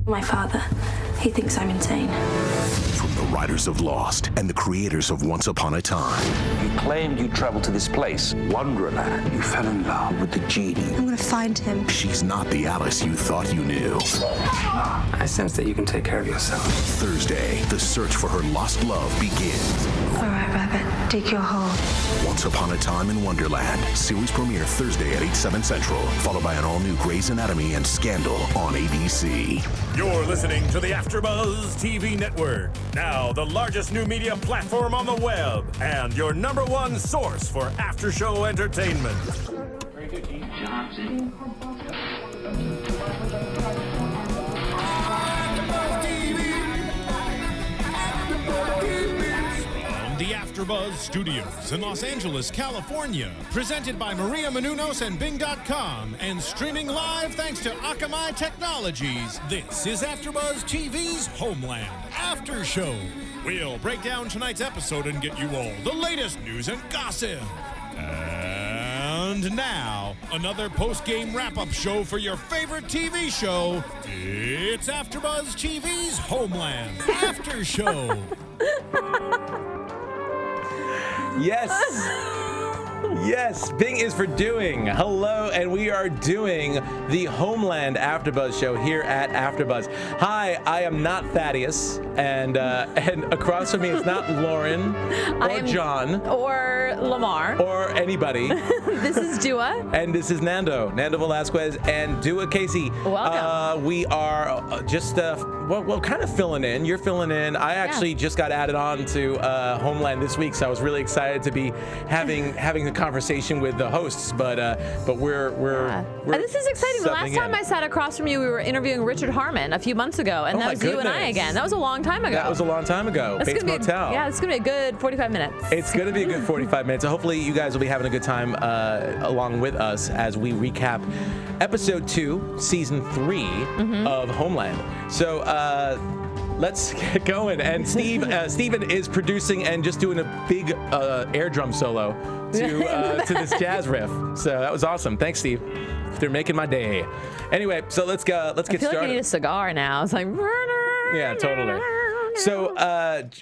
My father, he thinks I'm insane. From the writers of Lost and the creators of Once Upon a Time. You claimed you traveled to this place, Wonderland. You fell in love with the genie. I'm gonna find him. She's not the Alice you thought you knew. I sense that you can take care of yourself. Thursday, the search for her lost love begins. All right, Rabbit, dig your hole. Once Upon a Time in Wonderland. Series premiere Thursday at 8/7 Central. Followed by an all-new Grey's Anatomy and Scandal on ABC. You're listening to the AFTERBUZZ TV Network. Now the largest new media platform on the web. And your #1 source for after-show entertainment. The AFTERBUZZ Studios in Los Angeles, California. Presented by Maria Menounos and Bing.com. And streaming live thanks to Akamai Technologies. This is AFTERBUZZ TV's Homeland After Show. We'll break down tonight's episode and get you all the latest news and gossip. And now, another post-game wrap-up show for your favorite TV show. It's AFTERBUZZ TV's Homeland After Show. Yes. Yes, Bing is for doing. Hello, and we are doing the Homeland AfterBuzz show here at AfterBuzz. Hi, I am not Thaddeus, and across from me is not Lauren or John or Lamar or anybody. This is Du'a, and this is Nando Valasquez, and Du'a Kaissi. Welcome. We are just kind of filling in. You're filling in. I actually just got added on to Homeland this week, so I was really excited to be having a conversation with the hosts. But we're this is exciting. The last time I sat across from you, we were interviewing Richard Harmon a few months ago, and that was you and I again. That was a long time ago. That was a long time ago. Bates Motel. Yeah, it's gonna be a good 45 minutes. It's gonna be a good 45 minutes. So hopefully you guys will be having a good time along with us as we recap episode 2, season 3 of Homeland. So let's get going. And Steven is producing and just doing a big air drum solo to this jazz riff. So that was awesome. Thanks, Steve. They're making my day. Anyway, so let's get started. I feel like I need a cigar now. It's like, yeah, totally. So,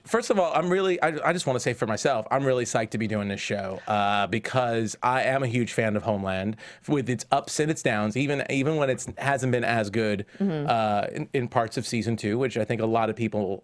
first of all, I just want to say for myself, I'm really psyched to be doing this show because I am a huge fan of Homeland with its ups and its downs, even when it hasn't been as good in parts of season 2, which I think a lot of people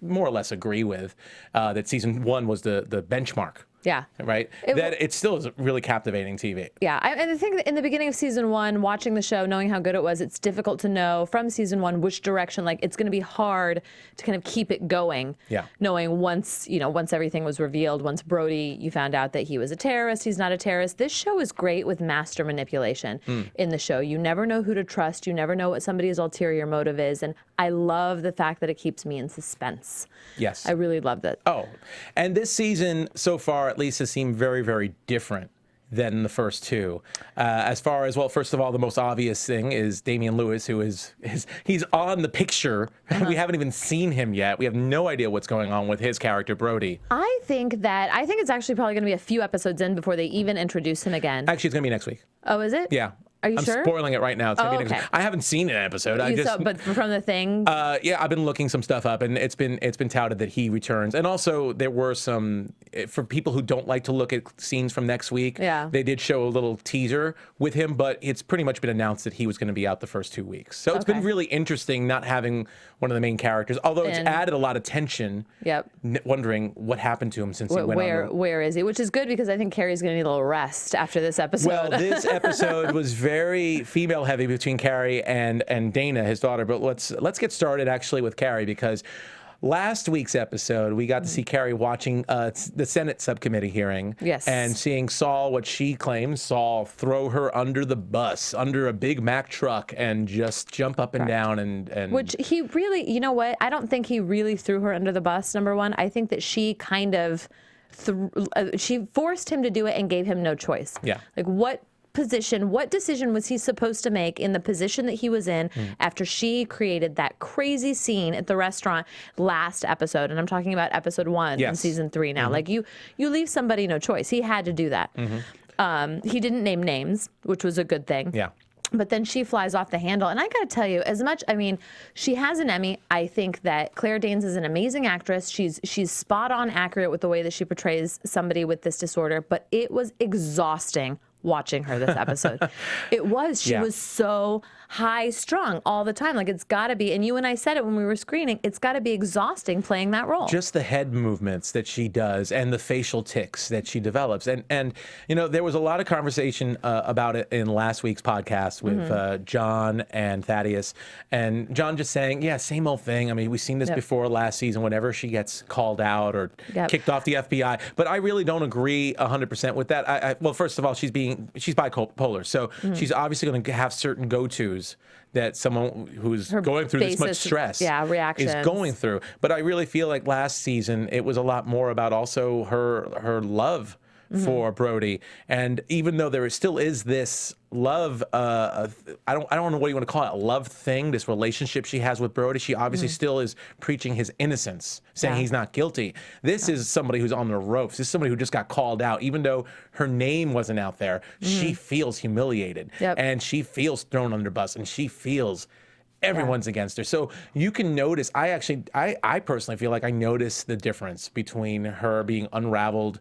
more or less agree with, that season 1 was the benchmark. Yeah. Right? It still is really captivating TV. Yeah. And I think that in the beginning of season 1, watching the show, knowing how good it was, it's difficult to know from season 1 which direction, like it's going to be hard to kind of keep it going. Yeah. Knowing once everything was revealed, once Brody, you found out that he was a terrorist, he's not a terrorist. This show is great with master manipulation in the show. You never know who to trust. You never know what somebody's ulterior motive is. And I love the fact that it keeps me in suspense. Yes. I really love that. Oh, and this season so far, at least, has seemed very, very different than the first 2. As far as, well, first of all, the most obvious thing is Damian Lewis, who he's on the picture. We haven't even seen him yet. We have no idea what's going on with his character, Brody. I think it's actually probably going to be a few episodes in before they even introduce him again. Actually, it's going to be next week. Oh, is it? Yeah. Are you I'm sure? spoiling it right now. It's gonna be okay. I haven't seen an episode. But from the thing. Yeah, I've been looking some stuff up, and it's been touted that he returns. And also, there were some, for people who don't like to look at scenes from next week. Yeah. They did show a little teaser with him, but it's pretty much been announced that he was going to be out the first 2 weeks. So it's been really interesting not having one of the main characters. Although it's added a lot of tension. Yep. Wondering what happened to him since he went on. Where is he? Which is good because I think Carrie's going to need a little rest after this episode. Well, this episode was very female heavy between Carrie and Dana, his daughter. But let's get started actually with Carrie, because last week's episode we got to see Carrie watching the Senate subcommittee hearing. Yes. And seeing Saul, what she claims, Saul throw her under the bus, under a Big Mac truck, and just jump up and down and which he really, you know what? I don't think he really threw her under the bus, number one. I think that she kind of she forced him to do it and gave him no choice. Yeah. Like what decision was he supposed to make in the position that he was in after she created that crazy scene at the restaurant last episode? And I'm talking about episode 1 in season 3 now. Like you leave somebody no choice. He had to do that. He didn't name names, which was a good thing. Yeah. But then she flies off the handle. And I got to tell you, as much, I mean, she has an Emmy. I think that Claire Danes is an amazing actress. She's spot on accurate with the way that she portrays somebody with this disorder. But it was exhausting watching her this episode. It was. She was so high strung all the time. Like, it's got to be, and you and I said it when we were screening, it's got to be exhausting playing that role. Just the head movements that she does and the facial tics that she develops. And you know, there was a lot of conversation about it in last week's podcast with John and Thaddeus. And John just saying, yeah, same old thing. I mean, we've seen this before last season whenever she gets called out or kicked off the FBI. But I really don't agree 100% with that. Well, first of all, she's bipolar. So she's obviously going to have certain go-tos that someone who's going through this much stress is going through. But I really feel like last season it was a lot more about also her love for Brody. And even though there still is this love, I don't know what you want to call it, a love thing, this relationship she has with Brody, she obviously still is preaching his innocence, saying he's not guilty. This is somebody who's on the ropes. This is somebody who just got called out. Even though her name wasn't out there, she feels humiliated and she feels thrown under the bus and she feels everyone's against her. So you can notice, I personally feel like I notice the difference between her being unraveled,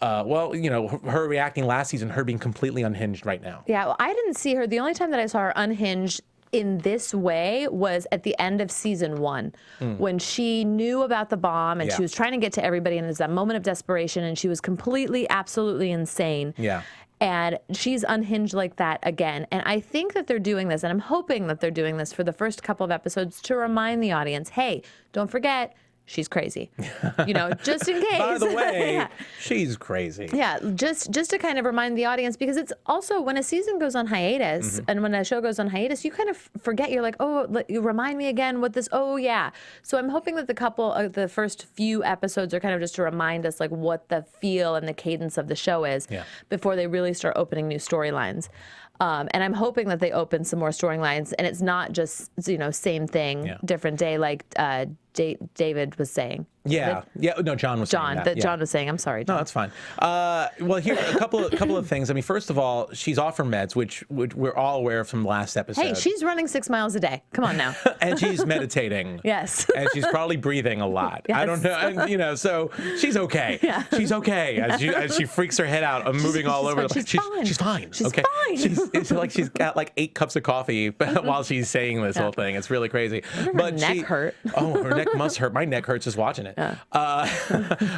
well, you know, her reacting last season, her being completely unhinged right now. Yeah, well, I didn't see her. The only time that I saw her unhinged in this way was at the end of season 1 when she knew about the bomb and she was trying to get to everybody, and it was that moment of desperation, and she was completely, absolutely insane. Yeah. And she's unhinged like that again. And I think that they're doing this, and I'm hoping that they're doing this for the first couple of episodes to remind the audience, hey, don't forget, she's crazy, you know, just in case. By the way, she's crazy. Yeah, just to kind of remind the audience, because it's also when a season goes on hiatus and when a show goes on hiatus, you kind of forget. You're like, oh, you remind me again what this. Oh yeah. So I'm hoping that the first few episodes are kind of just to remind us like what the feel and the cadence of the show is before they really start opening new storylines. And I'm hoping that they open some more storylines, and it's not just, you know, same thing, different day, like David was saying. No, John was saying that. John was saying. I'm sorry, John. No, that's fine. Well, here a couple of things. I mean, first of all, she's off her meds, which we're all aware of from last episode. Hey, she's running 6 miles a day. Come on now. And she's meditating. Yes. And she's probably breathing a lot. Yes. I don't know. And, you know, so she's okay. Yeah. She's okay as she freaks her head out, moving all over the place. She's fine. She's okay. fine. It's like she's got like 8 cups of coffee while she's saying this whole thing. It's really crazy. Her neck hurt. Oh, her neck must hurt. My neck hurts just watching it. Yeah.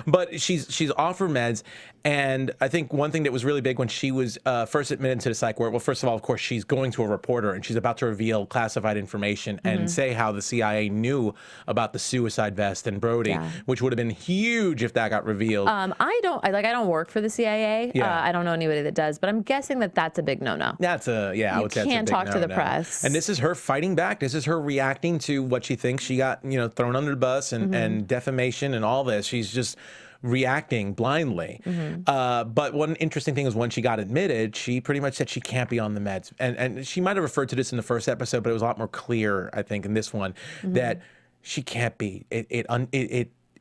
But she's off her meds, and I think one thing that was really big when she was first admitted to the psych ward. Well, first of all, of course, she's going to a reporter and she's about to reveal classified information and say how the CIA knew about the suicide vest and Brody, which would have been huge if that got revealed. I don't work for the CIA. I don't know anybody that does, but I'm guessing that that's a big no-no. That's I would say that's a big can't talk to the press. And this is her fighting back. This is her reacting to what she thinks she got, you know, thrown under the bus and defamation and all this. She's just reacting blindly. But one interesting thing is when she got admitted, she pretty much said she can't be on the meds. And she might have referred to this in the first episode, but it was a lot more clear, I think, in this one, that she can't be.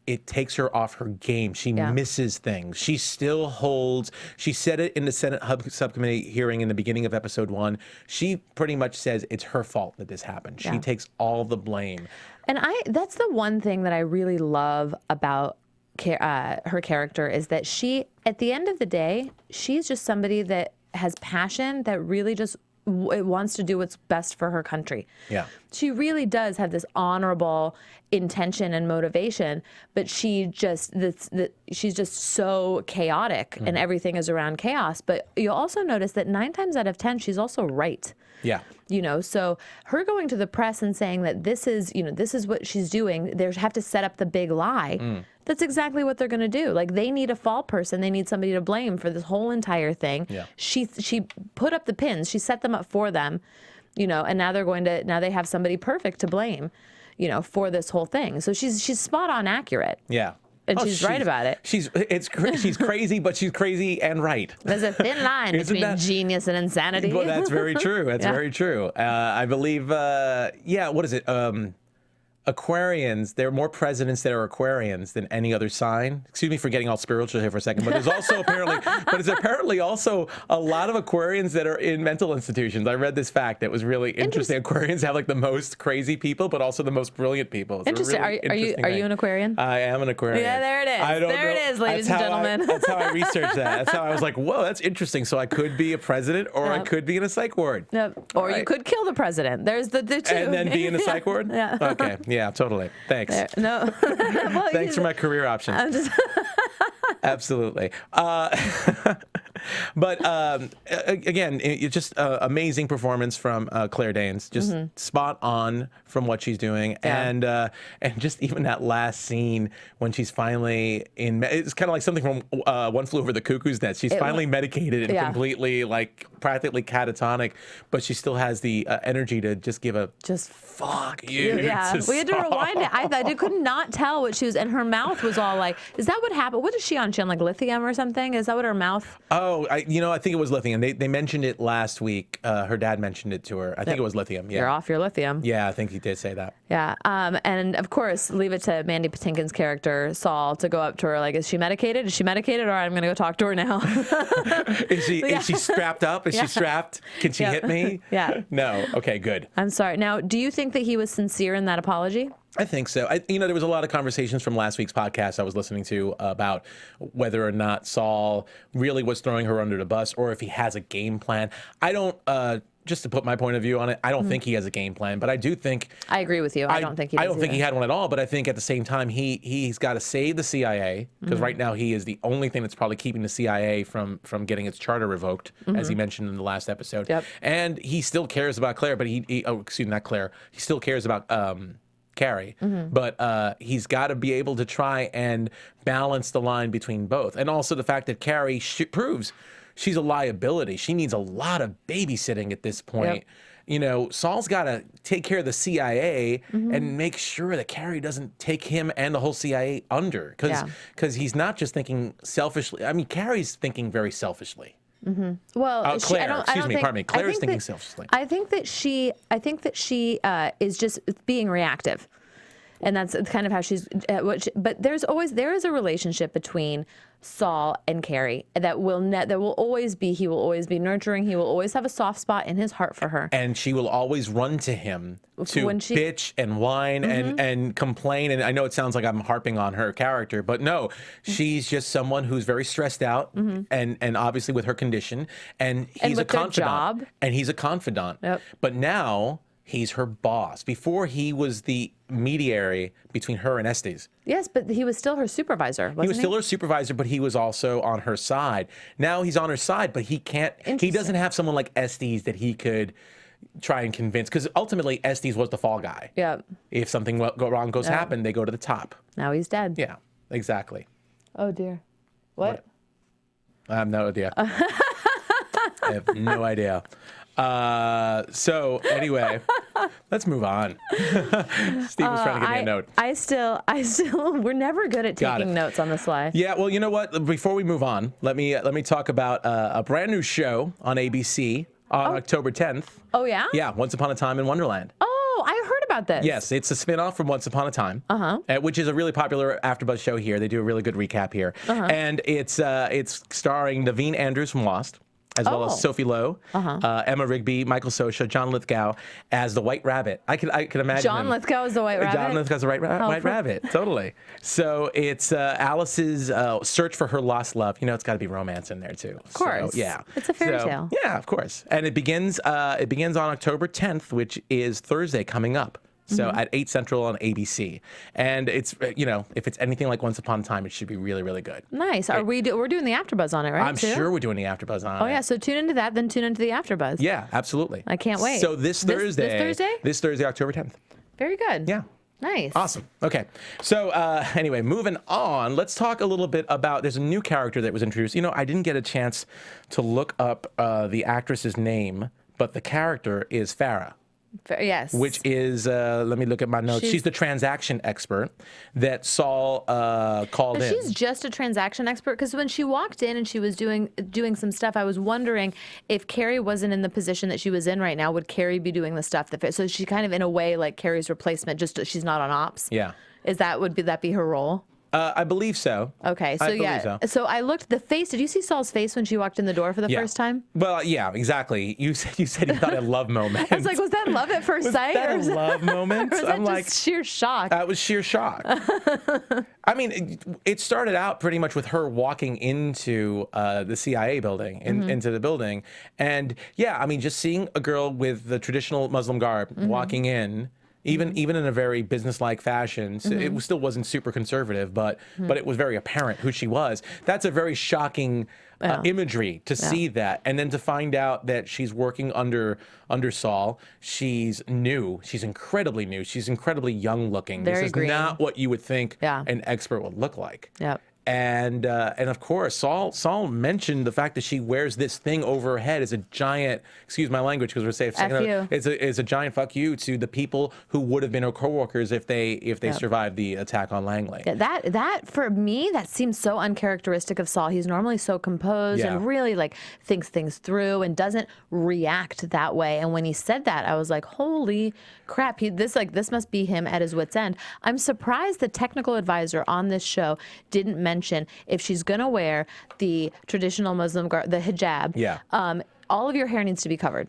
It takes her off her game. She misses things. She still holds. She said it in the Senate subcommittee hearing in the beginning of episode 1. She pretty much says it's her fault that this happened. She takes all the blame. And that's the one thing that I really love about her character is that she, at the end of the day, she's just somebody that has passion, that really just wants to do what's best for her country. Yeah. She really does have this honorable intention and motivation, but she's just so chaotic and everything is around chaos. But you'll also notice that 9 times out of 10, she's also right. Yeah. You know, so her going to the press and saying that this is what she's doing, they have to set up the big lie. That's exactly what they're going to do. Like, they need a fall person. They need somebody to blame for this whole entire thing. Yeah. She put up the pins. She set them up for them, you know, and now they have somebody perfect to blame, you know, for this whole thing. So she's spot on accurate. Yeah. And she's right about it. She's crazy, but she's crazy and right. There's a thin line between genius and insanity. Well, that's very true. That's very true. I believe, what is it? Aquarians, there are more presidents that are Aquarians than any other sign. Excuse me for getting all spiritual here for a second, but there's also apparently also a lot of Aquarians that are in mental institutions. I read this fact that was really interesting. Aquarians have like the most crazy people, but also the most brilliant people. It's interesting. Are you an Aquarian? I am an Aquarian. Yeah, there it is. There it is, ladies and gentlemen. That's how I researched that. That's how I was like, whoa, that's interesting. So I could be a president, or I could be in a psych ward. Yep. Or you could kill the president. There's the two. And then be in a psych ward? Yeah. Okay. Yeah, totally. Thanks. No. Well, Thanks for my career options. Absolutely. But again, it's just amazing performance from Claire Danes. Just spot on from what she's doing, and just even that last scene when she's finally in. It's kind of like something from One Flew Over the Cuckoo's Nest. She's finally medicated and completely, like, practically catatonic, but she still has the energy to just give a fuck you. Yeah, we had to rewind it. I could not tell what she was, and her mouth was all like, is that what happened? What is she on? She on like lithium or something? Is that what her mouth? Oh, I think it was lithium. They mentioned it last week. Her dad mentioned it to her. I think it was lithium. Yeah. You're off your lithium. Yeah, I think he did say that. Yeah. And of course, leave it to Mandy Patinkin's character, Saul, to go up to her like, is she medicated? Is she medicated? All right, I'm going to go talk to her now. Is she strapped up? Is she strapped? Can she hit me? Yeah. No. Okay, good. I'm sorry. Now, do you think that he was sincere in that apology? I think so. There was a lot of conversations from last week's podcast I was listening to about whether or not Saul really was throwing her under the bus or if he has a game plan. I don't, just to put my point of view on it, I don't think he has a game plan, but I do think... I agree with you. I don't think he does. I don't think he had one at all, but I think at the same time, he's got to save the CIA, because right now he is the only thing that's probably keeping the CIA from getting its charter revoked, as he mentioned in the last episode. Yep. And he still cares about Claire, but not Claire. He still cares about... Carrie, but he's got to be able to try and balance the line between both. And also the fact that Carrie proves she's a liability. She needs a lot of babysitting at this point. Yep. Saul's got to take care of the CIA and make sure that Carrie doesn't take him and the whole CIA under, because he's not just thinking selfishly. I mean, Carrie's thinking very selfishly. Well, Claire, pardon me. Claire is thinking selfishly. I think that she is just being reactive, and that's kind of how she's. But there is a relationship between Saul and Carrie that will always be. He will always be nurturing. He will always have a soft spot in his heart for her. And she will always run to him to bitch and whine and complain. And I know it sounds like I'm harping on her character, but no, she's just someone who's very stressed out and obviously with her condition. And he's a confidant. And he's a confidant. Yep. But now he's her boss. Before, he was the mediator between her and Estes. Yes, but he was still her supervisor, wasn't he? He was still her supervisor, but he was also on her side. Now he's on her side, but he can't. He doesn't have someone like Estes that he could try and convince, because ultimately Estes was the fall guy. Yeah. If something happen, they go to the top. Now he's dead. Yeah, exactly. Oh dear. What? I have no idea. I have no idea. So anyway, let's move on. Steve was trying to give me a note. I still, we're never good at taking notes on the fly. Yeah, well, you know what? Before we move on, let me talk about a brand new show on ABC on October 10th. Oh yeah? Yeah, Once Upon a Time in Wonderland. Oh, I heard about this. Yes, it's a spin-off from Once Upon a Time, which is a really popular AfterBuzz show here. They do a really good recap here, and it's starring Naveen Andrews from Lost, as well as Sophie Lowe, Emma Rigby, Michael Sosha, John Lithgow as the White Rabbit. I could imagine John Lithgow is the White Rabbit? John Lithgow's the White Rabbit, totally. So it's Alice's search for her lost love. It's got to be romance in there too. Of course. So, yeah. It's a fairy tale. Yeah, of course. And it begins on October 10th, which is Thursday coming up. So at 8 Central on ABC. And it's, if it's anything like Once Upon a Time, it should be really, really good. Nice. We're doing the AfterBuzz on it, right? I'm sure we're doing the AfterBuzz on it. Oh, yeah. So tune into that, then tune into the AfterBuzz. Yeah, absolutely. I can't wait. So this Thursday? This Thursday, October 10th. Very good. Yeah. Nice. Awesome. Okay. So anyway, moving on, let's talk a little bit about, there's a new character that was introduced. I didn't get a chance to look up the actress's name, but the character is Farah. Yes. Which is, let me look at my notes. She's the transaction expert that Saul called in. She's just a transaction expert, because when she walked in and she was doing some stuff, I was wondering if Carrie wasn't in the position that she was in right now, would Carrie be doing the stuff that? So she kind of, in a way, like Carrie's replacement. Just she's not on ops. Yeah. Would that be her role? I believe so. Okay, so yeah. So I looked the face. Did you see Saul's face when she walked in the door for the first time? Well, yeah, exactly. You said you thought a love moment. I was like, was that love at first sight? That a love moment? Or was that just sheer shock? That was sheer shock. I mean, it started out pretty much with her walking into the CIA building, into the building, and yeah, I mean, just seeing a girl with the traditional Muslim garb walking in. Even in a very businesslike fashion, so it still wasn't super conservative, but it was very apparent who she was. That's a very shocking imagery to see that, and then to find out that she's working under Saul. She's new. She's incredibly new. She's incredibly young looking. Very this is green. not what you would think an expert would look like. Yep. And of course, Saul mentioned the fact that she wears this thing over her head as a giant, excuse my language, because we're saying it's a giant fuck you to the people who would have been her coworkers if they survived the attack on Langley. Yeah, that for me, that seems so uncharacteristic of Saul. He's normally so composed and really like thinks things through and doesn't react that way. And when he said that, I was like, holy crap, this must be him at his wit's end. I'm surprised the technical advisor on this show didn't mention if she's gonna wear the traditional Muslim garb, the hijab, all of your hair needs to be covered.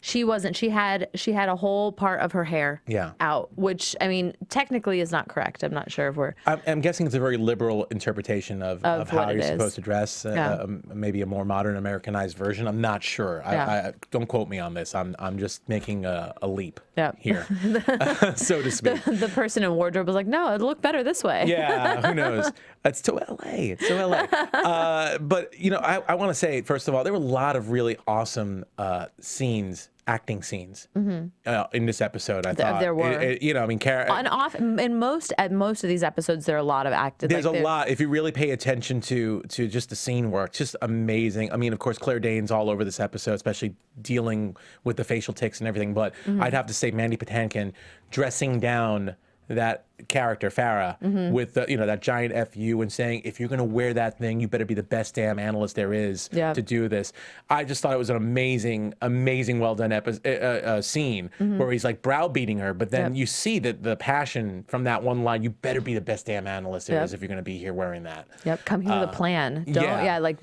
She wasn't. She had a whole part of her hair out, which, I mean, technically is not correct. I'm not sure if we're... I'm guessing it's a very liberal interpretation of how you're supposed to dress, maybe a more modern Americanized version. I'm not sure. I don't quote me on this. I'm just making a leap here, so to speak. The person in wardrobe was like, no, it'll look better this way. Yeah, who knows? It's to LA. It's to LA. But, you know, I want to say, first of all, there were a lot of really awesome acting scenes in this episode. I thought there were. You know, I mean, at most of these episodes, there are a lot of acting. There's a lot. If you really pay attention to just the scene work, just amazing. I mean, of course, Claire Danes all over this episode, especially dealing with the facial tics and everything. But I'd have to say, Mandy Patinkin dressing down that character Farah with that giant FU and saying, if you're going to wear that thing, you better be the best damn analyst there is to do this. I just thought it was an amazing well done scene where he's like browbeating her, but then you see that the passion from that one line, you better be the best damn analyst there is if you're going to be here wearing that. Come here with a plan.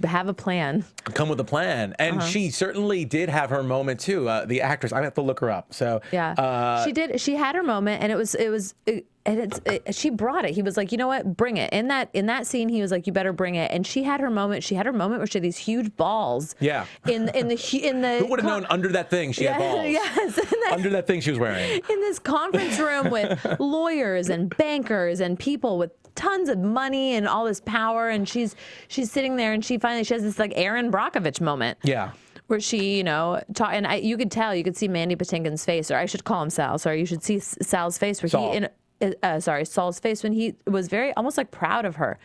Have a plan. Come with a plan. And she certainly did have her moment too. The actress, I have to look her up. So she did. She had her moment, and she brought it. He was like, you know what, bring it. In that scene, he was like, you better bring it. And she had her moment. She had her moment where she had these huge balls. Yeah. In the who would have known under that thing she had balls? Yes. Under that thing she was wearing. In this conference room with lawyers and bankers and people with tons of money and all this power, and she's sitting there, and she has this like Aaron Brockovich moment. Yeah. Where she, and you could see Mandy Patinkin's face, or I should call him Sal. Sorry, you should see Sal's face where Saul's face when he was very almost like proud of her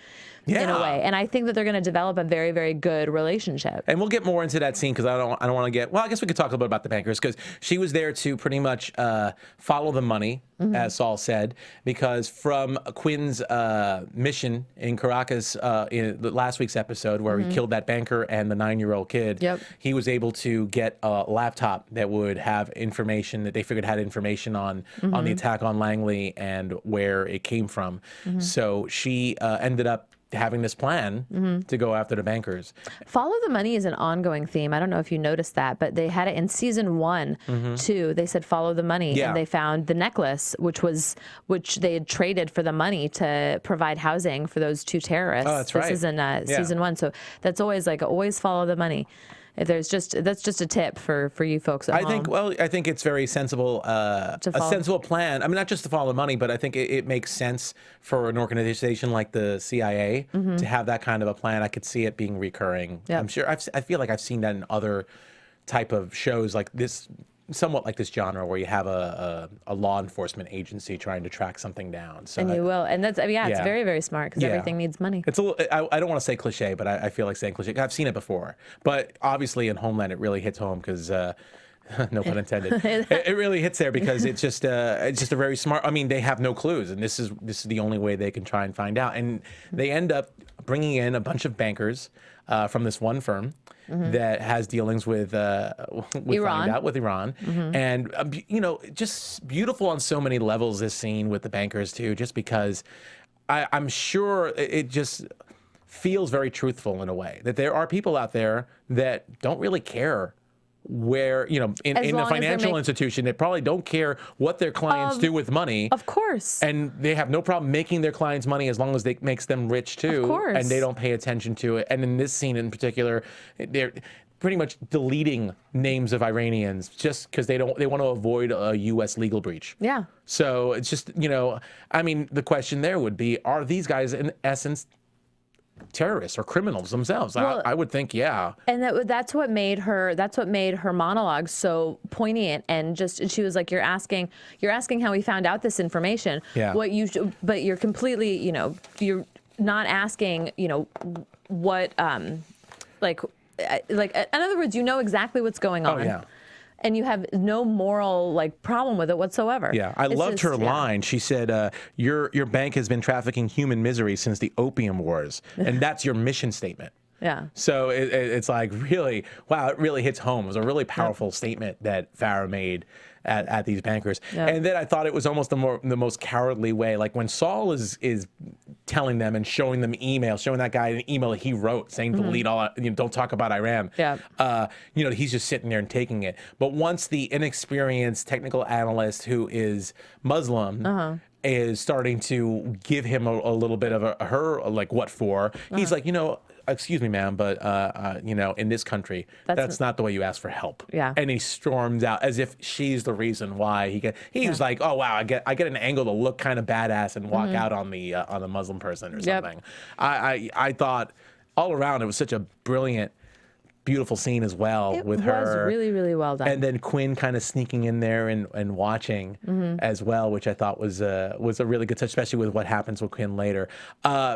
in a way. And I think that they're going to develop a very, very good relationship. And we'll get more into that scene because I don't want to get, well, I guess we could talk a little bit about the bankers because she was there to pretty much follow the money, as Saul said, because from Quinn's mission in Caracas in last week's episode where he killed that banker and the 9-year-old kid, he was able to get a laptop that would have information that they figured had information on the attack on Langley and where it came from. So she ended up having this plan to go after the bankers. Follow the money is an ongoing theme. I don't know if you noticed that, but they had it in season 1 too. They said follow the money, and they found the necklace, which they had traded for the money to provide housing for those 2 terrorists. Oh, that's right. This is in season 1, so that's always follow the money. If that's just a tip for you folks at home. I think it's very sensible, a sensible plan. I mean, not just to follow the money, but I think it makes sense for an organization like the CIA to have that kind of a plan. I could see it being recurring. I'm sure. I feel like I've seen that in other type of shows like this, somewhat like this genre, where you have a law enforcement agency trying to track something down. So you will, and that's it's very, very smart because everything needs money. It's a little, I don't want to say cliche, but I feel like saying cliche. I've seen it before, but obviously in Homeland it really hits home because no pun intended. It really hits there because it's just a very smart. I mean, they have no clues, and this is the only way they can try and find out. And they end up bringing in a bunch of bankers from this one firm that has dealings with Iran, and just beautiful on so many levels. This scene with the bankers too, just because I'm sure it just feels very truthful in a way that there are people out there that don't really care where, in a financial institution, they probably don't care what their clients do with money. Of course. And they have no problem making their clients money as long as it makes them rich too. Of course. And they don't pay attention to it. And in this scene in particular, they're pretty much deleting names of Iranians just because they want to avoid a U.S. legal breach. Yeah. So it's just, I mean, the question there would be, are these guys in essence terrorists or criminals themselves? Well, I would think, yeah. And that's what made her monologue so poignant, and she was like, you're asking how we found out this information. Yeah. But you're completely, you're not asking, what, like in other words, you know exactly what's going on. Oh, yeah. And you have no moral problem with it whatsoever. Yeah, I loved her line. She said, "Your bank has been trafficking human misery since the Opium Wars, and that's your mission statement." Yeah. So it's like really, wow, it really hits home. It was a really powerful statement that Farrah made at these bankers. Yep. And then I thought it was almost the most cowardly way. Like when Saul is telling them and showing them emails, showing that guy an email that he wrote saying delete all, don't talk about Iran. Yeah. He's just sitting there and taking it. But once the inexperienced technical analyst who is Muslim is starting to give him a little bit of her what for, he's like, excuse me, ma'am, but in this country, that's not the way you ask for help. Yeah. And he storms out as if she's the reason why he was like, oh wow, I get an angle to look kind of badass and walk out on the Muslim person or something. Yep. I thought all around it was such a brilliant, beautiful scene as well with her. It was really, really well done. And then Quinn kind of sneaking in there and watching as well, which I thought was a really good touch, especially with what happens with Quinn later.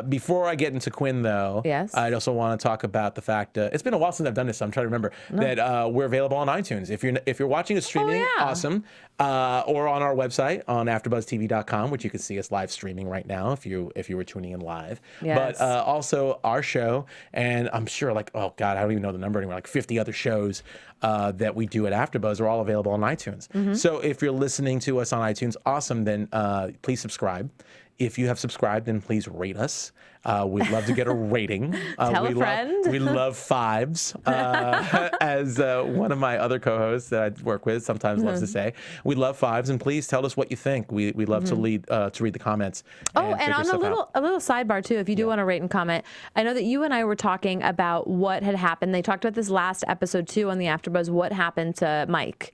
Before I get into Quinn, though, yes, I also want to talk about the fact it's been a while since I've done this, so I'm trying to remember that we're available on iTunes. If you're watching a streaming, awesome. Or on our website on AFTERBUZZTV.com, which you can see us live streaming right now if you were tuning in live. Yes. But also our show, and I'm sure oh God, I don't even know the number anymore, 50 other shows that we do at AfterBuzz are all available on iTunes. So if you're listening to us on iTunes, awesome, then please subscribe. If you have subscribed, then please rate us. We'd love to get a rating. Tell a friend. We love fives, as one of my other co-hosts that I work with sometimes loves to say. We love fives, and please tell us what you think. We love to read the comments. And on a little sidebar too, if you do want to rate and comment, I know that you and I were talking about what had happened. They talked about this last episode too on the AfterBuzz. What happened to Mike?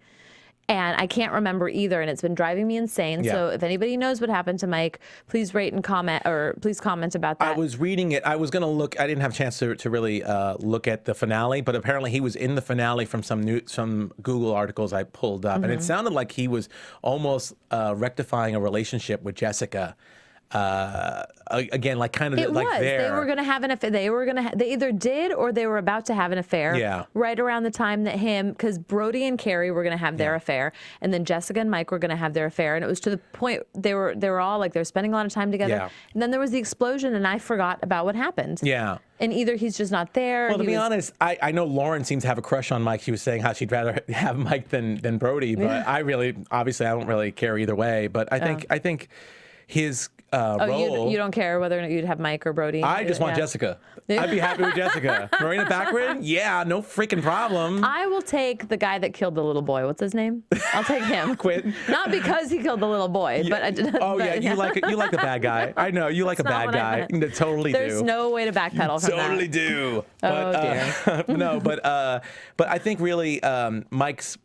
And I can't remember either, and it's been driving me insane. Yeah. So if anybody knows what happened to Mike, please rate and comment, or please comment about that. I was reading it. I was going to look. I didn't have a chance to really look at the finale, but apparently he was in the finale from some Google articles I pulled up, and it sounded like he was almost rectifying a relationship with Jessica. Again, kind of it like was. there. They were going to have an affair. They either did or they were about to have an affair. Yeah. Right around the time that because Brody and Carrie were going to have their affair, and then Jessica and Mike were going to have their affair, and it was to the point they were all they were spending a lot of time together. Yeah. And then there was the explosion, and I forgot about what happened. Yeah. And either he's just not there. Well, to be honest, I know Lauren seems to have a crush on Mike. She was saying how she'd rather have Mike than Brody, but I don't really care either way. But I think his role. You don't care whether or not you'd have Mike or Brody? I just want Jessica. I'd be happy with Jessica. Marina Baccarin? Yeah, no freaking problem. I will take the guy that killed the little boy. What's his name? I'll take him. Quinn? Not because he killed the little boy, but you like the bad guy. I know you like a bad guy. Totally do. There's no way to backpedal from that. Totally do. But, dear. No, but I think really Mike's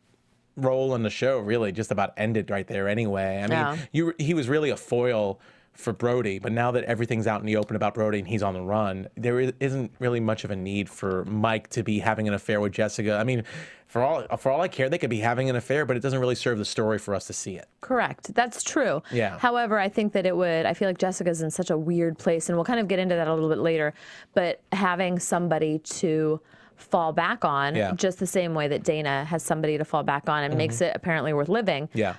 role in the show really just about ended right there anyway. I mean, he was really a foil for Brody, but now that everything's out in the open about Brody and he's on the run, there isn't really much of a need for Mike to be having an affair with Jessica. I mean, for all I care, they could be having an affair, but it doesn't really serve the story for us to see it. Correct. That's true. Yeah. However, I think that I feel like Jessica's in such a weird place, and we'll kind of get into that a little bit later, but having somebody to fall back on, Yeah. just the same way that Dana has somebody to fall back on and makes it apparently worth living, Yeah.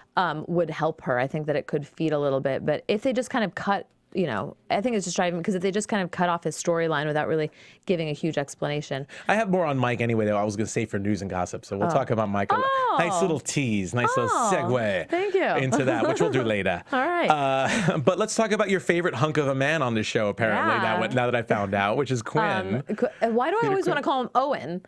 would help her. I think that it could feed a little bit. But if they just kind of cut, I think it's just driving, because if they just kind of cut off his storyline without really giving a huge explanation. I have more on Mike anyway, though. I was going to say for news and gossip, so we'll talk about Mike. Nice little tease, nice little segue thank you. into that, which we'll do later. All right. But let's talk about your favorite hunk of a man on this show, apparently, Yeah. now that I found out, which is Quinn. Why do I always want to call him Owen?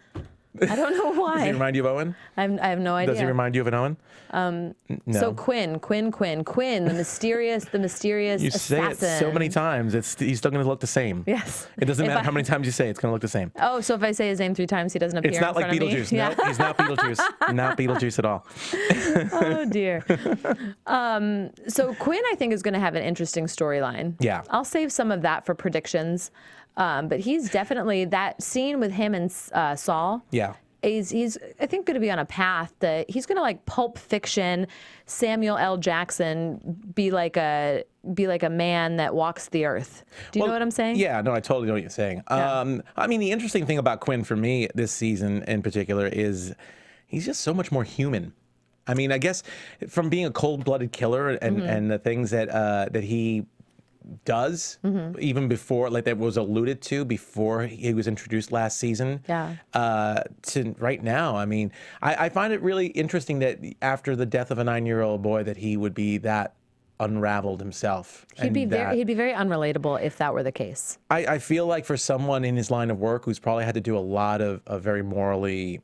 I don't know why. Does he remind you of Owen? I have no idea. Does he remind you of an Owen? No. So Quinn, the mysterious You say assassin. it so many times, he's still going to look the same. Yes. It doesn't If matter I- how many times you say it, it's going to look the same. Oh, so if I say his name 3 times, he doesn't appear It's in not like front of me? Beetlejuice. Yeah. No, he's not Beetlejuice. Not Beetlejuice at all. Oh dear. So Quinn, I think, is going to have an interesting storyline. Yeah. I'll save some of that for predictions. But he's definitely, that scene with him and Saul. Yeah. He's I think going to be on a path that he's going to, like, Pulp Fiction, Samuel L. Jackson, be like a man that walks the earth. Do you know what I'm saying? Yeah, no, I totally know what you're saying. Yeah. I mean, the interesting thing about Quinn for me this season in particular is he's just so much more human. I mean, I guess from being a cold-blooded killer and the things that he does, even before, like that was alluded to before he was introduced last season, to right now. I mean, I find it really interesting that after the death of a 9-year-old boy that he would be that unraveled himself. He'd be very unrelatable if that were the case. I feel like for someone in his line of work who's probably had to do a lot of very morally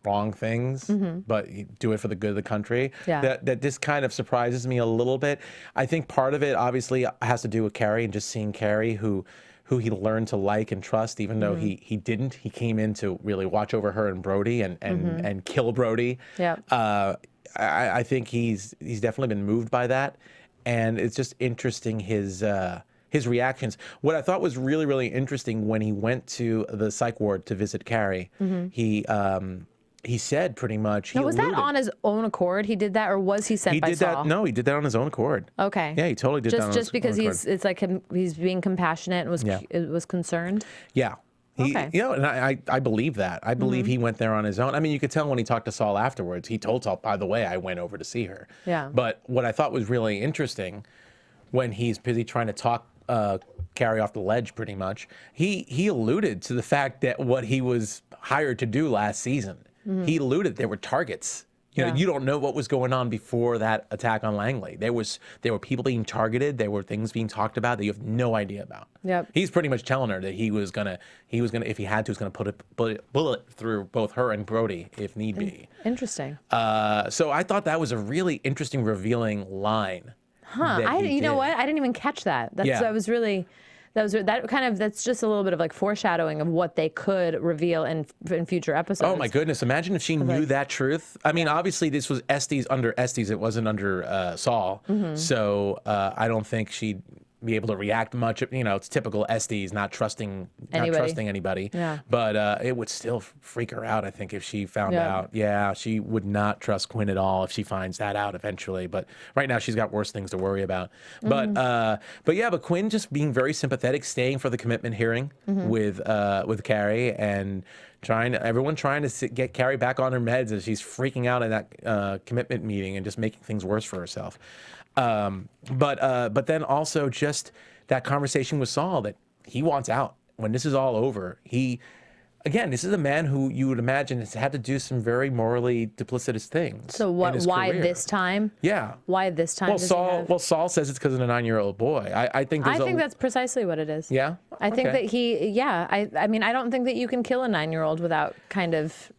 wrong things, but do it for the good of the country, that this kind of surprises me a little bit. I think part of it obviously has to do with Carrie and just seeing Carrie who he learned to like and trust, even though he didn't. He came in to really watch over her and Brody and kill Brody. Yeah. I think he's definitely been moved by that, and it's just interesting his reactions. What I thought was really, really interesting when he went to the psych ward to visit Carrie, he said pretty much. Now, was that on his own accord? He did that, or was he sent by Saul? No, he did that on his own accord. Okay. Yeah, he totally did that on his own accord. Just because it's like he's being compassionate and was concerned. Yeah. Okay. And I believe that. I believe he went there on his own. I mean, you could tell when he talked to Saul afterwards. He told Saul, by the way, I went over to see her. Yeah. But what I thought was really interesting, when he's busy trying to talk Carrie off the ledge, pretty much, he alluded to the fact that what he was hired to do last season. He alluded there were targets. You don't know what was going on before that attack on Langley. There were people being targeted. There were things being talked about that you have no idea about. Yep. He's pretty much telling her that he was gonna, if he had to, was gonna put a bullet through both her and Brody if need be. Interesting. So I thought that was a really interesting, revealing line. You know what? I didn't even catch that. That's just a little bit of like foreshadowing of what they could reveal in future episodes. Oh my goodness! Imagine if she knew that truth. I mean, obviously this was under Estes. It wasn't under Saul. So I don't think she'd be able to react much. It's typical Estes, not trusting anybody. Yeah. But it would still freak her out, I think, if she found out. Yeah, she would not trust Quinn at all if she finds that out eventually. But right now she's got worse things to worry about. But Quinn just being very sympathetic, staying for the commitment hearing with Carrie, and everyone trying to get Carrie back on her meds as she's freaking out in that commitment meeting and just making things worse for herself. But then also just that conversation with Saul that he wants out when this is all over. This is a man who you would imagine has had to do some very morally duplicitous things. So what? Why career. This time? Yeah. Why this time? Saul says it's because of a 9-year-old boy. I think that's precisely what it is. Yeah. I think that I mean, I don't think that you can kill a 9-year-old without kind of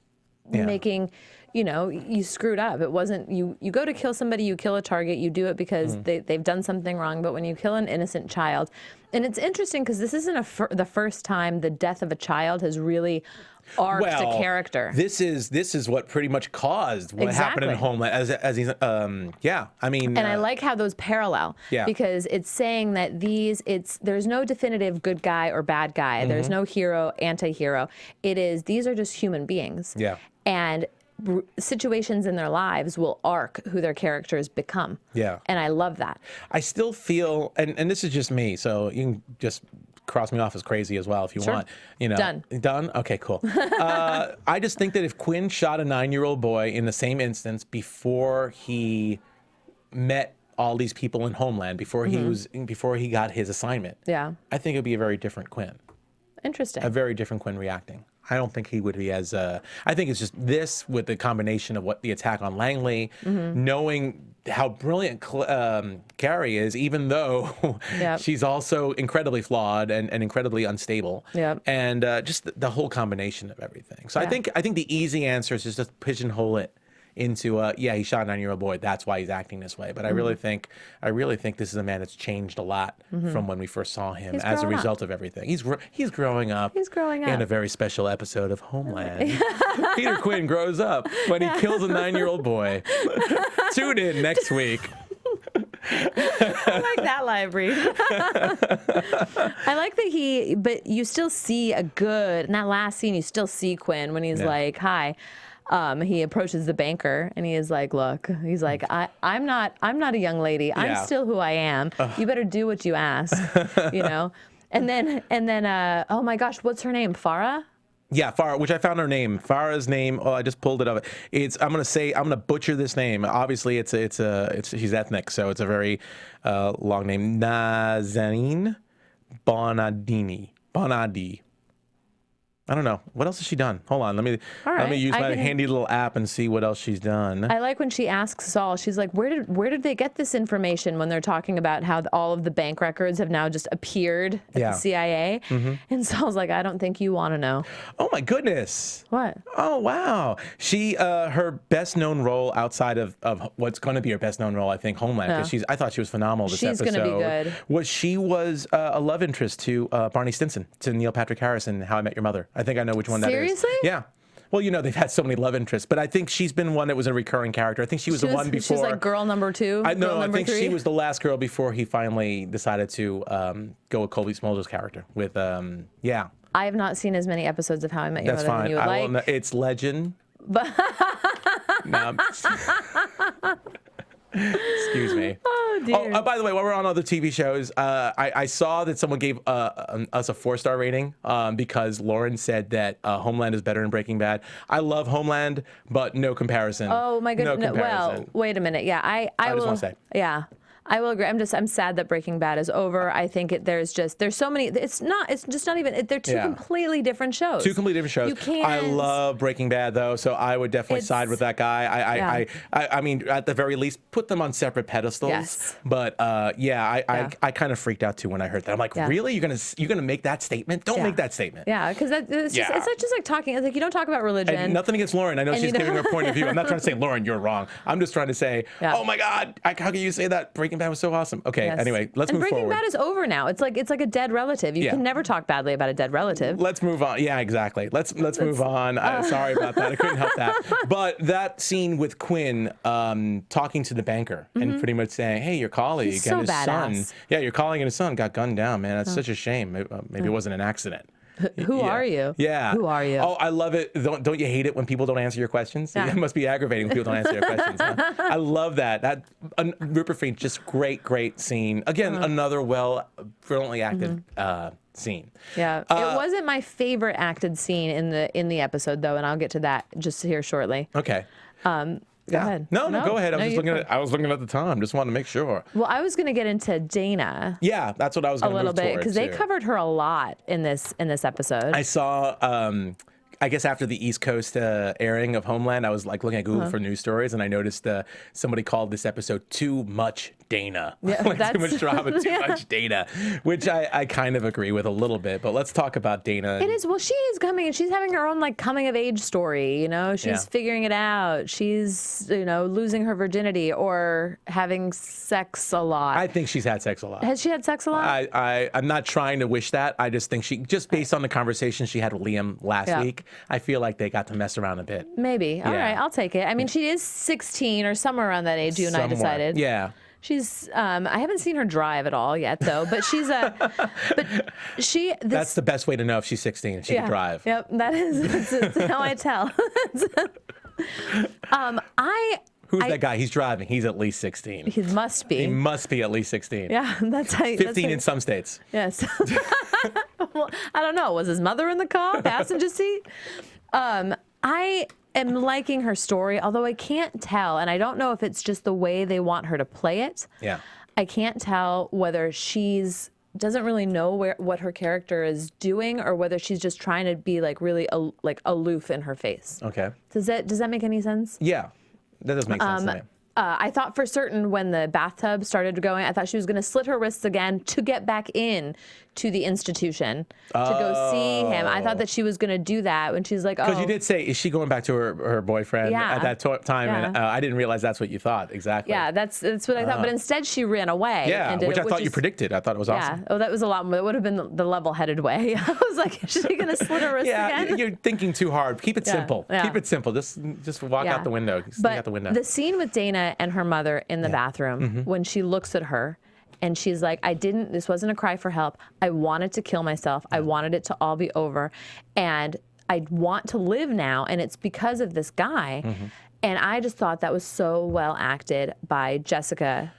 making. You screwed up. It wasn't, you go to kill somebody, you kill a target, you do it because they've done something wrong. But when you kill an innocent child, and it's interesting because this isn't the first time the death of a child has really arced a character. This is what pretty much caused what happened in Homeland. And I like how those parallel. Yeah. Because it's saying that there's no definitive good guy or bad guy. There's no hero, anti-hero. These are just human beings. Yeah. And situations in their lives will arc who their characters become. Yeah. And I love that. I still feel, and this is just me, so you can just cross me off as crazy as well if you Sure. want. You know, Done. Okay, cool. I just think that if Quinn shot a 9-year-old boy in the same instance before he met all these people in Homeland, before he got his assignment, I think it'd be a very different Quinn. Interesting. A very different Quinn reacting. I don't think he would be as. I think it's just this with the combination of what the attack on Langley, knowing how brilliant Carrie is, even though she's also incredibly flawed and incredibly unstable. And just the whole combination of everything. So I think the easy answer is just to pigeonhole it into he shot a 9-year-old boy. That's why he's acting this way. But I really think this is a man that's changed a lot from when we first saw him as a result of everything. He's growing up. He's growing up in a very special episode of Homeland. Peter Quinn grows up when he kills a 9-year-old boy. Tune in next week. I like that library. I like that but you still see in that last scene, you still see Quinn when he's like, hi. He approaches the banker and he is like, look, he's like, I'm not a young lady. I'm still who I am. You better do what you ask, you know? And then, oh my gosh, what's her name? Farah? Yeah, Farah, which I found her name. Farah's name. Oh, I just pulled it up. I'm gonna butcher this name. Obviously, she's ethnic, so it's a very long name. Nazanin Bonadi. I don't know. What else has she done? Hold on. Let me use my handy little app and see what else she's done. I like when she asks Saul, she's like, where did they get this information when they're talking about how all of the bank records have now just appeared at the CIA? And Saul's like, I don't think you want to know. Oh my goodness. What? Oh wow. She her best known role outside of what's going to be her best known role, I think, Homeland, because I thought she was phenomenal this episode. She's going to be good. She was a love interest to Barney Stinson, to Neil Patrick Harris in How I Met Your Mother. I think I know which one that is. Seriously? Yeah. Well, you know, they've had so many love interests, but I think she's been one that was a recurring character. I think she was the one before. She was like girl number 2? I think she was the last girl before he finally decided to go with Colby Smolder's character. With, I have not seen as many episodes of How I Met Your Mother than you would like. It's legend. But Excuse me. Oh, dear. Oh, by the way, while we're on other TV shows, I saw that someone gave us a 4-star rating because Lauren said that Homeland is better than Breaking Bad. I love Homeland, but no comparison. Oh, my goodness. No comparison. Well, wait a minute. Yeah, I just want to say. Yeah. I will agree. I'm sad that Breaking Bad is over. I think there's so many. It's just not even. They're two completely different shows. Two completely different shows. You can't. I love Breaking Bad though, so I would definitely side with that guy. I mean, at the very least, put them on separate pedestals. Yes. But I kind of freaked out too when I heard that. I'm like, really? You're gonna make that statement? Don't make that statement. Yeah, because it's just like talking. It's like you don't talk about religion. And nothing against Lauren. I know she's giving her point of view. I'm not trying to say, Lauren, you're wrong. I'm just trying to say, oh my God, how can you say that? Breaking Bad was so awesome. Okay, anyway, let's move forward. Breaking Bad is over now. It's like a dead relative. You can never talk badly about a dead relative. Let's move on. Yeah, exactly. Let's move on. Sorry about that. I couldn't help that. But that scene with Quinn talking to the banker and pretty much saying, "Hey, your colleague and his son, your colleague and his son got gunned down, man. That's such a shame. Maybe it wasn't an accident." Who are you? Yeah. Who are you? Oh, I love it. Don't you hate it when people don't answer your questions? Yeah. It must be aggravating when people don't answer your questions. Huh? I love that. Rupert Friend, just great scene. Again, another brilliantly acted scene. Yeah. It wasn't my favorite acted scene in the episode though, and I'll get to that just here shortly. Okay. Go ahead. No, go ahead. I was looking at the time. Just wanted to make sure. Well, I was going to get into Dana. Yeah, that's what I was going to move towards. A little bit, because they covered her a lot in this episode. I saw, I guess after the East Coast airing of Homeland, I was like looking at Google for news stories, and I noticed somebody called this episode "Too Much Dana." Yeah, too much drama, too much Dana, which I kind of agree with a little bit. But let's talk about Dana. It is. Well, she is coming, and she's having her own like coming of age story. You know, she's figuring it out. She's losing her virginity or having sex a lot. I think she's had sex a lot. Has she had sex a lot? I'm not trying to wish that. I just think just based on the conversation she had with Liam last week, I feel like they got to mess around a bit. Maybe. All right, I'll take it. I mean, she is 16 or somewhere around that age. You and I decided. Yeah. She's. I haven't seen her drive at all yet, though. But she's That's the best way to know if she's 16. She can drive. Yep. That's how I tell. Who's that guy? He's driving. He's at least 16. He must be. He must be at least 16. Yeah, that's how. 15 in some states. Yes. Well, I don't know. Was his mother in the car, passenger seat? I am liking her story, although I can't tell, and I don't know if it's just the way they want her to play it. Yeah. I can't tell whether doesn't really know what her character is doing, or whether she's just trying to be like really aloof in her face. Okay. Does that make any sense? Yeah, that does make sense to me. I thought for certain when the bathtub started going, I thought she was going to slit her wrists again to get back in to the institution to go see him. I thought that she was going to do that when she's like, Because you did say, is she going back to her boyfriend at that time? Yeah. And I didn't realize that's what you thought. Exactly. Yeah, that's what I thought. But instead she ran away. Yeah, and did which it, I thought you predicted. I thought it was awesome. Yeah. Oh, that was a lot more. That would have been the level-headed way. I was like, is she going to slit her wrist again? You're thinking too hard. Keep it simple. Yeah. Keep it simple. Just walk out the window. Sneak out the window. The scene with Dana and her mother in the bathroom, when she looks at her, and she's like, this wasn't a cry for help. I wanted to kill myself. I wanted it to all be over. And I want to live now. And it's because of this guy. And I just thought that was so well acted by Jessica.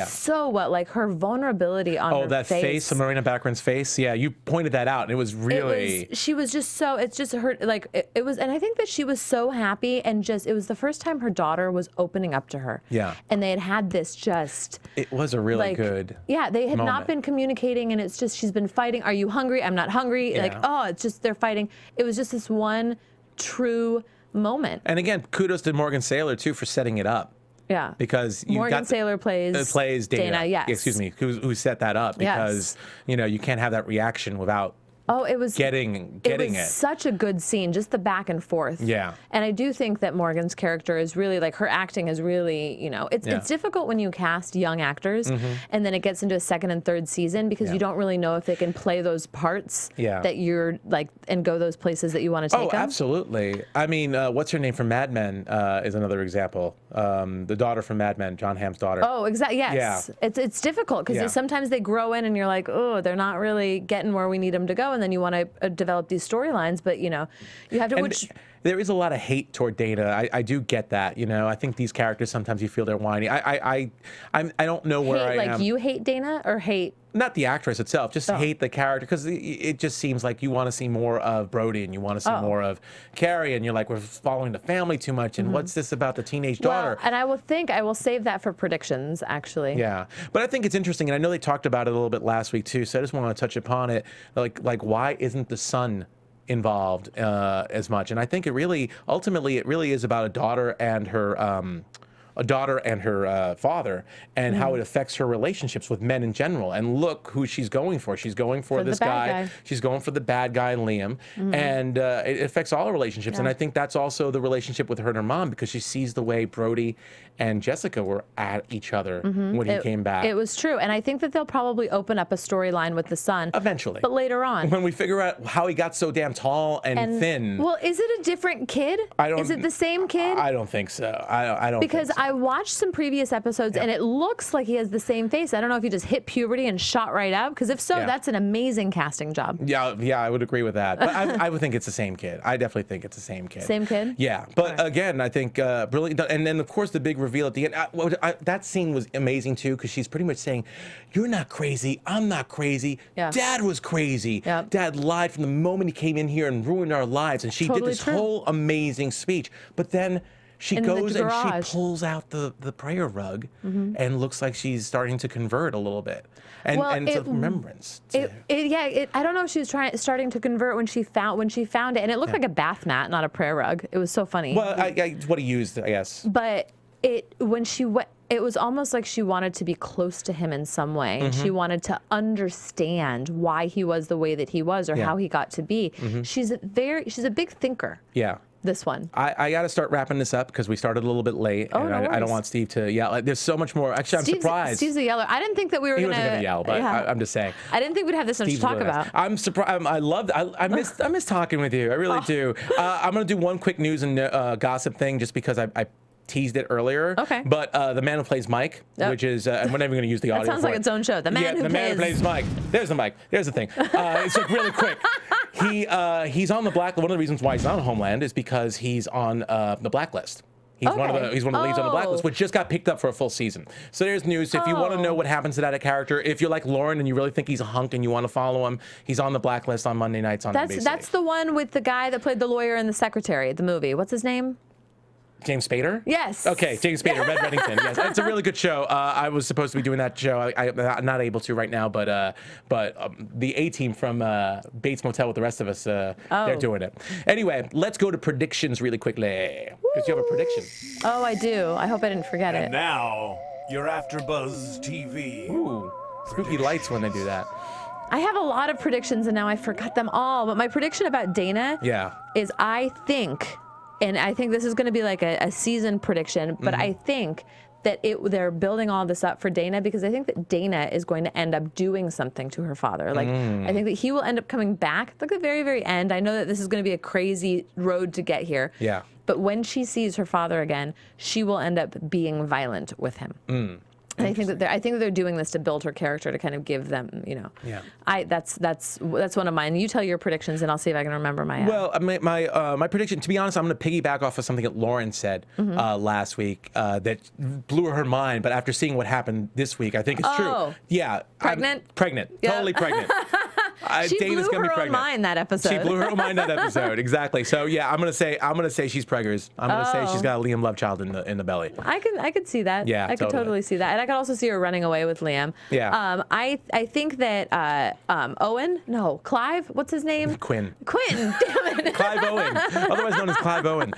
So well, like her vulnerability on her face. Oh, that face, Marina Baccarin's face. Yeah, you pointed that out. And it was really... she was just so... It's just her... Like, it was... And I think that she was so happy and it was the first time her daughter was opening up to her. Yeah. And they had this just... It was a really good Yeah, they had moment. not been communicating, and it's just, she's been fighting. Are you hungry? I'm not hungry. Yeah. It's just, they're fighting. It was just this one true moment. And again, kudos to Morgan Saylor, too, for setting it up. Yeah. Because Morgan Saylor plays Dana. Yes. Excuse me, who set that up? Because you can't have that reaction without it was getting it. Such a good scene, just the back and forth. Yeah. And I do think that Morgan's character is really, like, her acting is really, it's difficult when you cast young actors and then it gets into a second and third season because you don't really know if they can play those parts that you're like and go those places that you want to take them. Absolutely. I mean, what's her name from Mad Men is another example. The daughter from Mad Men, John Hamm's daughter. Oh, exactly. Yes. Yeah. It's difficult because sometimes they grow in and you're like, oh, they're not really getting where we need them to go. And then you want to develop these storylines, but you have to. There is a lot of hate toward Dana. I do get that. I think these characters sometimes you feel they're whiny. I don't know where I am. Like you hate Dana or hate. Not the actress itself, just hate the character because it just seems like you want to see more of Brody and you want to see more of Carrie and you're like, we're following the family too much and what's this about the teenage daughter? Well, and I will save that for predictions, actually. Yeah, but I think it's interesting, and I know they talked about it a little bit last week too, so I just want to touch upon it. Like why isn't the son involved as much? And I think ultimately it really is about a daughter and her father and how it affects her relationships with men in general. And look who she's going for. She's going for this guy. She's going for the bad guy, Liam. And it affects all her relationships. And I think that's also the relationship with her and her mom because she sees the way Brody and Jessica were at each other when he came back. It was true. And I think that they'll probably open up a storyline with the son. Eventually. But later on. When we figure out how he got so damn tall and thin. Well, is it a different kid? Is it the same kid? I don't think so. I don't because think so. I watched some previous episodes and it looks like he has the same face. I don't know if he just hit puberty and shot right out, because if so, that's an amazing casting job. Yeah, I would agree with that. But I would think it's the same kid. I definitely think it's the same kid. Same kid? Yeah. But again, I think brilliant. And then, of course, the big reveal at the end. That scene was amazing, too, because she's pretty much saying, you're not crazy. I'm not crazy. Yeah. Dad was crazy. Yep. Dad lied from the moment he came in here and ruined our lives. And she did this whole amazing speech. But then she goes and she pulls out the prayer rug and looks like she's starting to convert a little bit. And it's a remembrance. I don't know if she was starting to convert when she found it, and it looked like a bath mat, not a prayer rug. It was so funny. Well, it's what he used, I guess. But it was almost like she wanted to be close to him in some way. And she wanted to understand why he was the way that he was or how he got to be. She's a big thinker. Yeah. This one. I got to start wrapping this up because we started a little bit late. Oh, and no I don't want Steve to yell. There's so much more. Actually, I'm surprised. Steve's a yeller. I didn't think that we were He going wasn't going to yell, but I'm just saying. I didn't think we'd have this much to talk about. I'm surprised. I miss talking with you. I really do. I'm going to do one quick news and gossip thing just because I teased it earlier. Okay. But the man who plays Mike, which is, and we're never going to use the audio. That sounds like its own show. The man who plays Mike. There's the Mike. There's the thing. It's like really quick. He's on the black. One of the reasons why he's not on Homeland is because he's on the blacklist. He's one of the leads on the blacklist, which just got picked up for a full season. So there's news. If you want to know what happens to that character, if you're like Lauren and you really think he's a hunk and you want to follow him, he's on the blacklist on Monday nights on NBC. That's the one with the guy that played the lawyer and the secretary at the movie. What's his name? James Spader? Yes. Okay, James Spader, Red Reddington. Yes, it's a really good show. I was supposed to be doing that show. I'm not able to right now, but the A-team from Bates Motel with the rest of us, they're doing it. Anyway, let's go to predictions really quickly. Because you have a prediction. Oh, I do. I hope I didn't forget it. Now, your AfterBuzz TV. Ooh, spooky lights when they do that. I have a lot of predictions, and now I forgot them all. But my prediction about Dana is I think, and I think this is going to be like a season prediction, but I think that they're building all this up for Dana because I think that Dana is going to end up doing something to her father. Like, I think that he will end up coming back at the very, very end. I know that this is going to be a crazy road to get here. Yeah. But when she sees her father again, she will end up being violent with him. And I think that they're doing this to build her character to kind of give them, you know. Yeah. That's one of mine. You tell your predictions, and I'll see if I can remember my. Well, my prediction. To be honest, I'm going to piggyback off of something that Lauren said last week that blew her mind. But after seeing what happened this week, I think it's true. Yeah. Pregnant. Yep. Totally pregnant. She Dana's blew gonna be her own pregnant. mind that episode. She blew her own mind that episode. Exactly. So yeah, I'm gonna say she's preggers. I'm gonna say she's got a Liam love child in the belly. I could see that. Yeah, I could totally see that, and I could also see her running away with Liam. Yeah. I think that Clive. What's his name? Quinn. Damn it. Clive Owen, otherwise known as Clive Owen.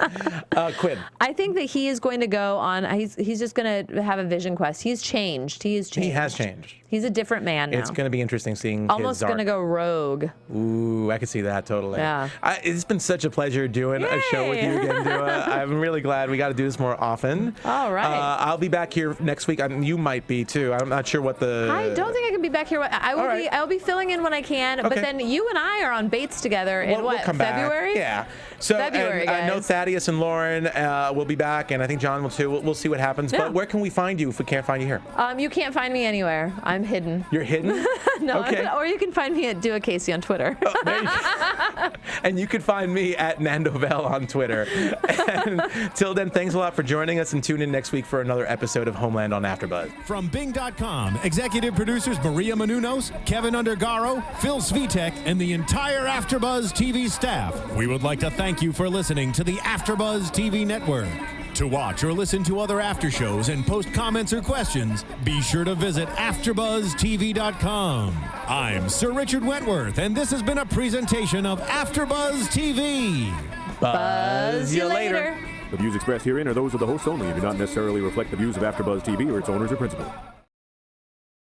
Quinn. I think that he is going to go on. He's just going to have a vision quest. He's changed. He has changed. He's a different man now. It's going to be interesting seeing almost going to go rogue. Ooh, I could see that totally. Yeah. It's been such a pleasure doing a show with you again, Du'a. I'm really glad we got to do this more often. All right. I'll be back here next week. You might be too. I'm not sure what the. I don't think I can be back here. I will be filling in when I can. Okay. But then you and I are on Bates together in we'll come February? Back. Yeah. So February, I know guys. Thaddeus and Lauren will be back, and I think John will too. We'll see what happens. Yeah. But where can we find you if we can't find you here? You can't find me anywhere. I'm hidden. You're hidden? No. Okay. Or you can find me at Du'a Kaissi on Twitter. Oh, there you go. And you can find me at Nando Val on Twitter. And till then, thanks a lot for joining us, and tune in next week for another episode of Homeland on AfterBuzz. From Bing.com, executive producers Maria Menounos, Kevin Undergaro, Phil Svitek, and the entire AfterBuzz TV staff, we would like to thank you for listening to the AfterBuzz TV network. To watch or listen to other after shows and post comments or questions, be sure to visit AfterBuzzTV.com. I'm Sir Richard Wentworth, and this has been a presentation of AfterBuzz TV. Buzz you later. The views expressed herein are those of the hosts only and do not necessarily reflect the views of AfterBuzz TV or its owners or principals.